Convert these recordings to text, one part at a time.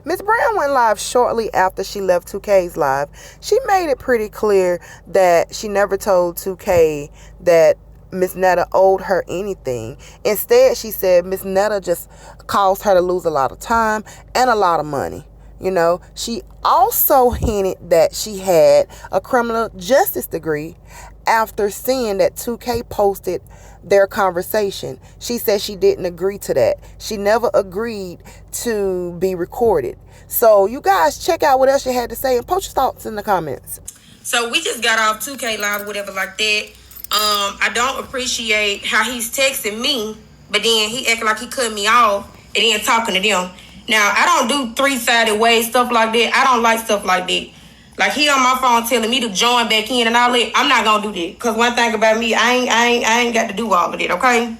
Miss Brown went live shortly after she left 2K's live. She made it pretty clear that she never told 2K that Miss Netta owed her anything. Instead, she said Miss Netta just caused her to lose a lot of time and a lot of money. You know, she also hinted that she had a criminal justice degree after seeing that 2K posted their conversation. She said she didn't agree to that. She never agreed to be recorded. So you guys check out what else she had to say and post your thoughts in the comments. So we just got off 2K live or whatever like that. I don't appreciate how he's texting me, but then he acting like he cut me off and then talking to them. Now, I don't do three-sided ways, stuff like that. I don't like stuff like that. Like, he on my phone telling me to join back in and all that. I'm not going to do that. Because one thing about me, I ain't got to do all of that, okay?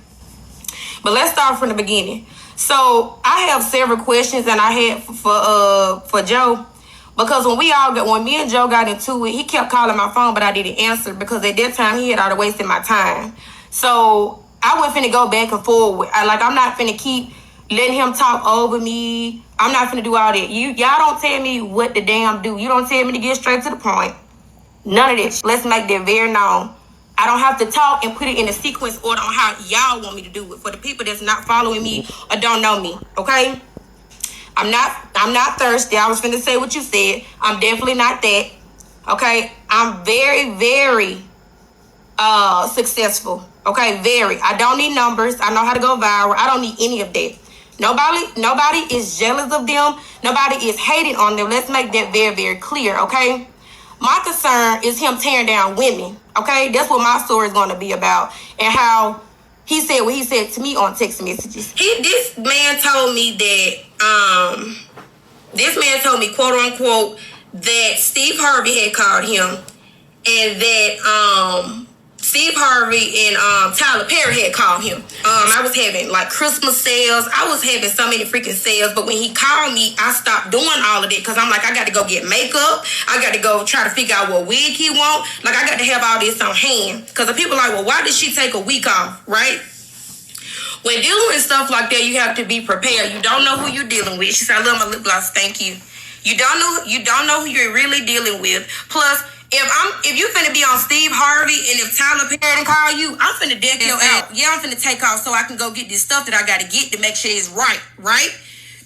But let's start from the beginning. So, I have several questions and I had for Joe. Because when me and Joe got into it, he kept calling my phone, but I didn't answer. Because at that time, he had already wasted my time. So, I wasn't finna go back and forward. I'm not finna keep letting him talk over me. I'm not finna do all that. Y'all don't tell me what to damn do. You don't tell me to get straight to the point. None of this. Let's make that very known. I don't have to talk and put it in a sequence order on how y'all want me to do it. For the people that's not following me or don't know me, okay? I'm not thirsty. I was finna say what you said. I'm definitely not that. Okay? I'm very, very successful. Okay, very. I don't need numbers. I know how to go viral. I don't need any of that. Nobody is jealous of them. Nobody is hating on them. Let's make that very, very clear, okay? My concern is him tearing down women, okay? That's what my story is going to be about. And how he said what he said to me on text messages. This man told me, quote unquote, that Steve Harvey had called him and that Steve Harvey and Tyler Perry had called him. I was having like Christmas sales. I was having so many freaking sales. But when he called me, I stopped doing all of it because I'm like, I got to go get makeup. I got to go try to figure out what wig he want. Like, I got to have all this on hand. Because the people are like, well, why did she take a week off, right? When dealing with stuff like that, you have to be prepared. You don't know who you're dealing with. She said, I love my lip gloss. Thank you. You don't know who you're really dealing with. Plus, if you finna be on Steve Harvey and if Tyler Perry call you, I'm finna deck you out. Yeah, I'm finna take off so I can go get this stuff that I gotta get to make sure it's right?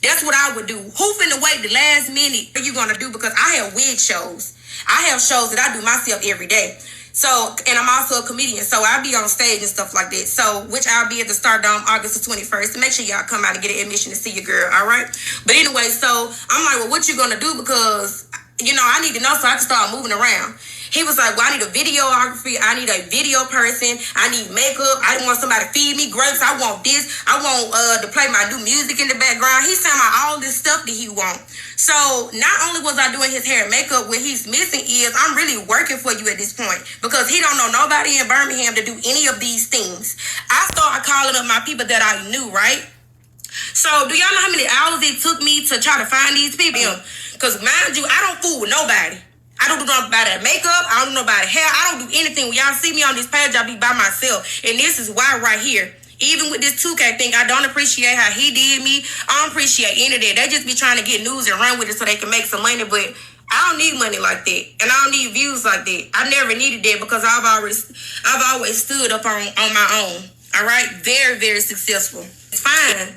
That's what I would do. Who finna wait the last minute? What you gonna do? Because I have wig shows. I have shows that I do myself every day. So, and I'm also a comedian, so I'll be on stage and stuff like that. So, which I'll be at the Stardome August the 21st. So make sure y'all come out and get an admission to see your girl, all right? But anyway, so I'm like, well, what you gonna do? Because I need to know so I can start moving around. He was like, well, I need a videography. I need a video person. I need makeup. I want somebody to feed me grapes. I want this. I want to play my new music in the background. He's talking about all this stuff that he wants. So not only was I doing his hair and makeup, what he's missing is I'm really working for you at this point because he don't know nobody in Birmingham to do any of these things. I started calling up my people that I knew, right? So do y'all know how many hours it took me to try to find these people? Because mind you, I don't fool with nobody. I don't do nobody makeup. I don't do nobody hair. I don't do anything. When y'all see me on this page, I'll be by myself. And this is why right here. Even with this 2K thing, I don't appreciate how he did me. I don't appreciate any of that. They just be trying to get news and run with it so they can make some money. But I don't need money like that. And I don't need views like that. I never needed that because I've always stood up on my own. All right? Very, very successful. It's fine.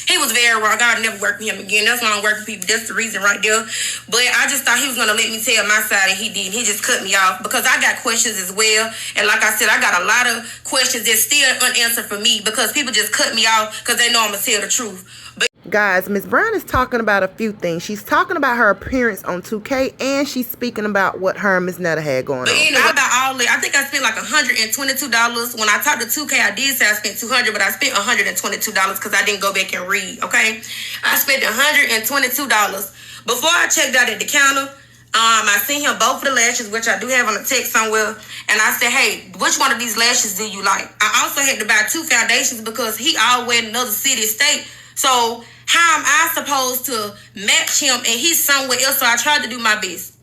He was very wrong. I'd never work with him again. That's why I don't work with people. That's the reason right there. But I just thought he was going to let me tell my side, and he didn't. He just cut me off because I got questions as well. And like I said, I got a lot of questions that's still unanswered for me because people just cut me off because they know I'm going to tell the truth. But guys, Miss Brown is talking about a few things. She's talking about her appearance on 2K, and she's speaking about what her and Miss Netta had going on. Anyway, about all that, I think I spent like $122. When I talked to 2K, I did say I spent $200, but I spent $122 because I didn't go back and read, okay? I spent $122. Before I checked out at the counter, I seen him both of the lashes, which I do have on the text somewhere, and I said, hey, which one of these lashes do you like? I also had to buy 2 foundations because he always in another city, state. So how am I supposed to match him and he's somewhere else? So I tried to do my best.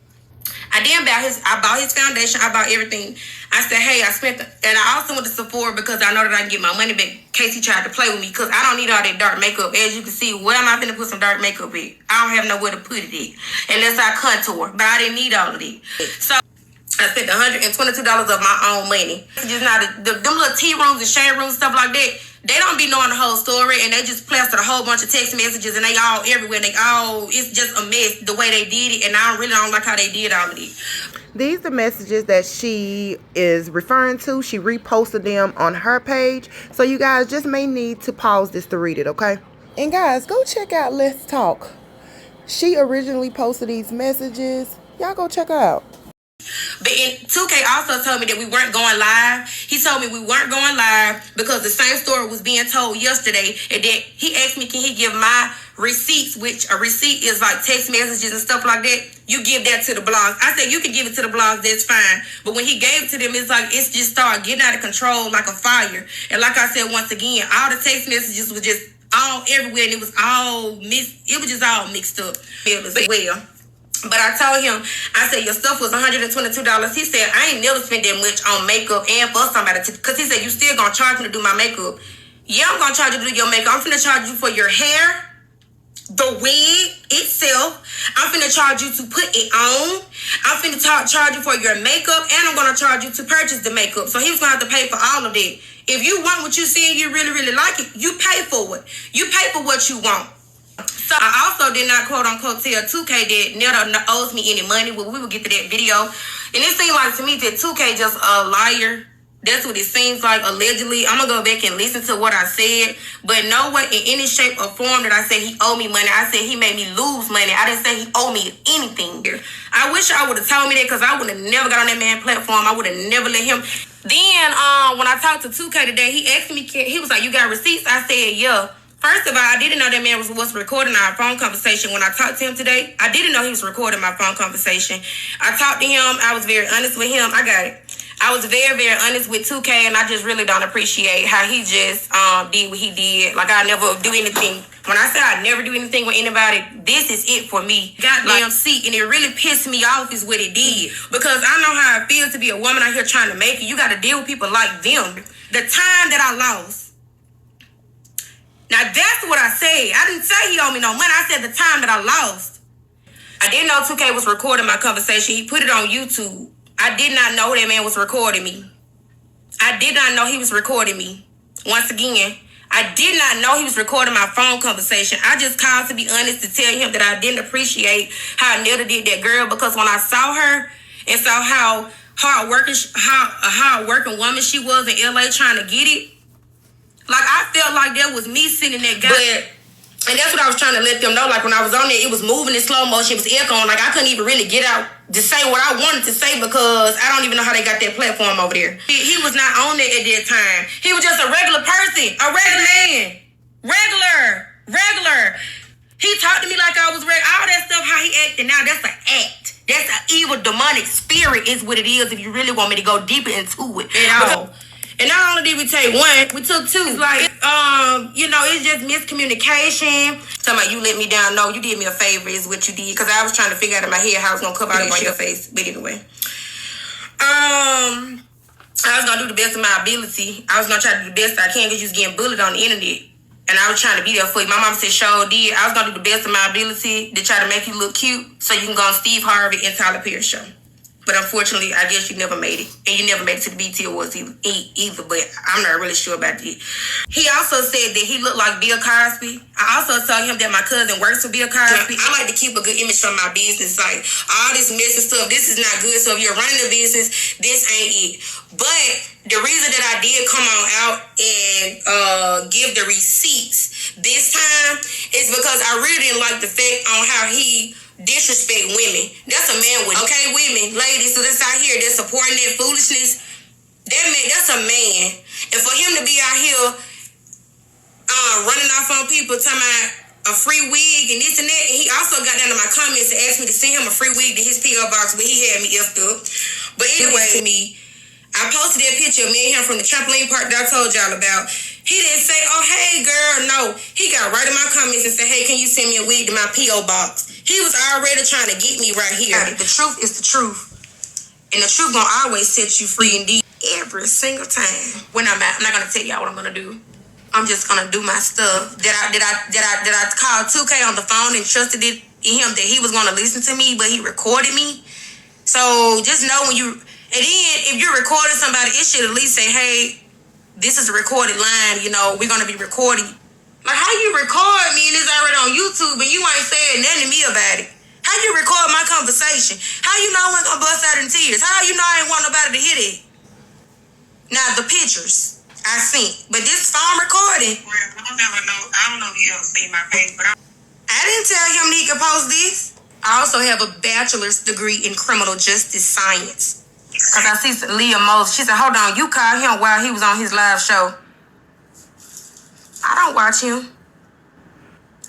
I bought his foundation. I bought everything. I said, hey, and I also went to Sephora because I know that I can get my money back Casey tried to play with me because I don't need all that dark makeup. As you can see, where am I finna put some dark makeup at? I don't have nowhere to put it at unless I contour. But I didn't need all of it. So I spent $122 of my own money. Just not them little tea rooms and shade rooms and stuff like that. They don't be knowing the whole story, and they just plastered a whole bunch of text messages, and they all everywhere. It's just a mess the way they did it, and I really don't like how they did all of it. These are messages that she is referring to. She reposted them on her page. So you guys just may need to pause this to read it, okay? And guys, go check out Let's Talk. She originally posted these messages. Y'all go check her out. But 2K also told me that we weren't going live. He told me we weren't going live because the same story was being told yesterday. And then he asked me, can he give my receipts, which a receipt is like text messages and stuff like that. You give that to the blogs. I said, you can give it to the blogs, that's fine. But when he gave it to them, it's like, it's just started getting out of control like a fire. And like I said, once again, all the text messages were just all everywhere. And it was just all mixed up as well. But I told him, I said, your stuff was $122. He said, I ain't never spent that much on makeup and for somebody. Because he said, you still going to charge me to do my makeup. Yeah, I'm going to charge you to do your makeup. I'm finna charge you for your hair, the wig itself. I'm finna charge you to put it on. I'm finna charge you for your makeup. And I'm going to charge you to purchase the makeup. So he was going to have to pay for all of that. If you want what you see and you really, really like it, you pay for it. You pay for what you want. So I also did not quote unquote tell 2K that Netta owes me any money. Well, we will get to that video. And it seemed like to me that 2K just a liar. That's what it seems like, allegedly. I'm going to go back and listen to what I said. But no way in any shape or form that I said he owed me money. I said he made me lose money. I didn't say he owed me anything. I wish I would have told me that because I would have never got on that man's platform. I would have never let him. Then when I talked to 2K today, he asked me, he was like, you got receipts? I said, yeah. First of all, I didn't know that man was recording our phone conversation when I talked to him today. I didn't know he was recording my phone conversation. I talked to him. I was very honest with him. I got it. I was very, very honest with 2K, and I just really don't appreciate how he just did what he did. Like, I never do anything. When I say I never do anything with anybody, this is it for me. Goddamn seat, and it really pissed me off is what it did. Because I know how it feels to be a woman out here trying to make it. You got to deal with people like them. The time that I lost. Now, that's what I said. I didn't say he owed me no money. I said the time that I lost. I didn't know 2K was recording my conversation. He put it on YouTube. I did not know that man was recording me. I did not know he was recording me. Once again, I did not know he was recording my phone conversation. I just called to be honest to tell him that I didn't appreciate how Netta did that girl, because when I saw her and saw how a hard-working woman she was in LA trying to get it, like, I felt like that was me sitting that guy. And that's what I was trying to let them know. Like, when I was on there, it was moving in slow motion. It was echoing. Like, I couldn't even really get out to say what I wanted to say because I don't even know how they got that platform over there. He was not on there at that time. He was just a regular person. A regular man. Regular. He talked to me like I was regular. All that stuff, how he acted now, that's an act. That's an evil, demonic spirit is what it is if you really want me to go deeper into it. And not only did we take one, we took two. It's like, it's just miscommunication. Talking about you let me down. No, you did me a favor is what you did. Because I was trying to figure out in my head how I was going to cover out on your face. But anyway. I was going to do the best of my ability. I was going to try to do the best I can because you was getting bullied on the internet. And I was trying to be there for you. My mom said, sure did. I was going to do the best of my ability to try to make you look cute so you can go on Steve Harvey and Tyler Perry show. But unfortunately, I guess you never made it. And you never made it to the BT Awards either. But I'm not really sure about it. He also said that he looked like Bill Cosby. I also told him that my cousin works for Bill Cosby. I like to keep a good image from my business. Like, all this messy stuff, this is not good. So if you're running a business, this ain't it. But the reason that I did come on out and give the receipts this time is because I really didn't like the fact on how he disrespect women. That's a man with women, ladies, so that's out here that's supporting that foolishness. That's a man. And for him to be out here running off on people talking about a free wig and this and that, and he also got down to my comments and asked me to send him a free wig to his P.O. box, but he had me effed up. But anyway, I posted that picture of me and him from the trampoline park that I told y'all about. He didn't say, oh, hey, girl. No, he got right in my comments and said, hey, can you send me a wig to my P.O. box? He was already trying to get me right here. The truth is the truth. And the truth gonna always set you free indeed every single time. When I'm not gonna tell y'all what I'm gonna do. I'm just gonna do my stuff. Did I call 2K on the phone and trusted it in him that he was gonna listen to me, but he recorded me? So just know when you, and then if you're recording somebody, it should at least say, hey, this is a recorded line, we're gonna be recording. Like, how you record me and it's already on YouTube and you ain't saying nothing to me about it? How you record my conversation? How you know I wasn't gonna bust out in tears? How you know I ain't want nobody to hear it? Now, the pictures I sent, but this phone recording. I don't know if you ever seen my page, but I didn't tell him he could post this. I also have a bachelor's degree in criminal justice science. Because I see Leah Moses. She said, hold on, you called him while he was on his live show. I don't watch him.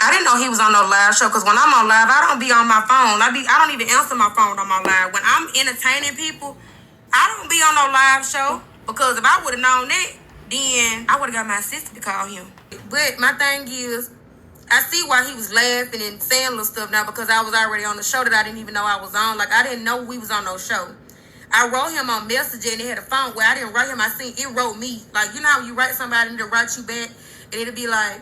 I didn't know he was on no live show because when I'm on live, I don't be on my phone. I don't even answer my phone on my live. When I'm entertaining people, I don't be on no live show because if I would have known that, then I would have got my sister to call him. But my thing is, I see why he was laughing and saying little stuff now because I was already on the show that I didn't even know I was on. Like, I didn't know we was on no show. I wrote him on Messenger and it had a phone where I didn't write him. I seen it wrote me. Like, you know how you write somebody and it'll write you back and it'll be like,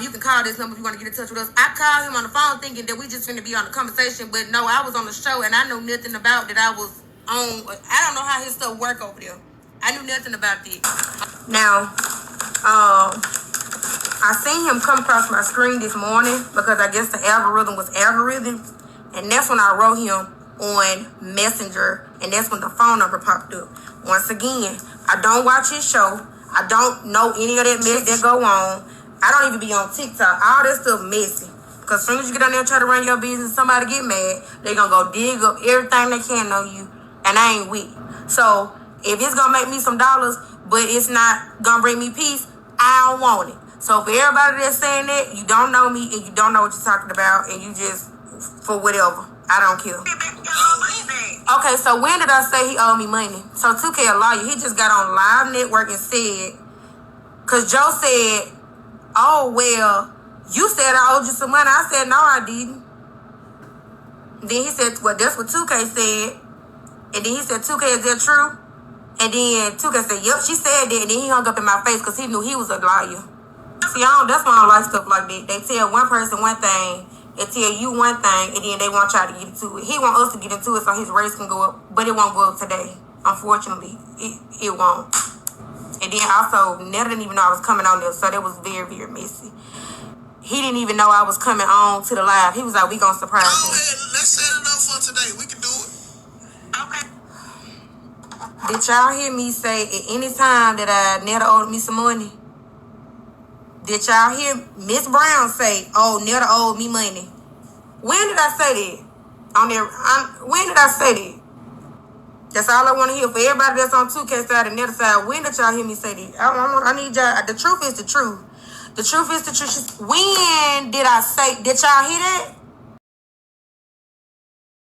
you can call this number if you want to get in touch with us. I called him on the phone thinking that we just finna be on a conversation, but no, I was on the show and I know nothing about that I was on. I don't know how his stuff work over there. I knew nothing about this. Now, I seen him come across my screen this morning because I guess the algorithm was algorithm, and that's when I wrote him on Messenger, and that's when the phone number popped up. Once again, I don't watch his show. I don't know any of that mess that go on. I don't even be on TikTok. All that stuff messy. Because as soon as you get on there and try to run your business, somebody get mad, they gonna go dig up everything they can on you, and I ain't with it. So if it's gonna make me some dollars, but it's not gonna bring me peace, I don't want it. So for everybody that's saying that, you don't know me and you don't know what you're talking about, and you just for whatever. I don't care. Okay, so when did I say he owed me money? So 2K a lawyer, he just got on Live Network and said, because Joe said, oh, well, you said I owed you some money. I said, no, I didn't. Then he said, well, that's what 2K said. And then he said, 2K, is that true? And then 2K said, yep, she said that. And then he hung up in my face because he knew he was a liar. See, that's why I don't like stuff like that. They tell one person one thing, they tell you one thing, and then they want y'all to get into it. He want us to get into it so his race can go up, but it won't go up today. Unfortunately, it won't. And then also, Netta didn't even know I was coming on there, so that was very, very messy. He didn't even know I was coming on to the live. He was like, we gonna surprise him. Let's set it up for today. We can do it. okay. Did y'all hear me say at any time that Netta owed me some money? Did y'all hear Miss Brown say, oh, Netta owed me money? When did I say that? When did I say that? That's all I want to hear for everybody that's on 2K side and Netta side. When did y'all hear me say that? I need y'all. The truth is the truth. The truth is the truth. When did I say? Did y'all hear that?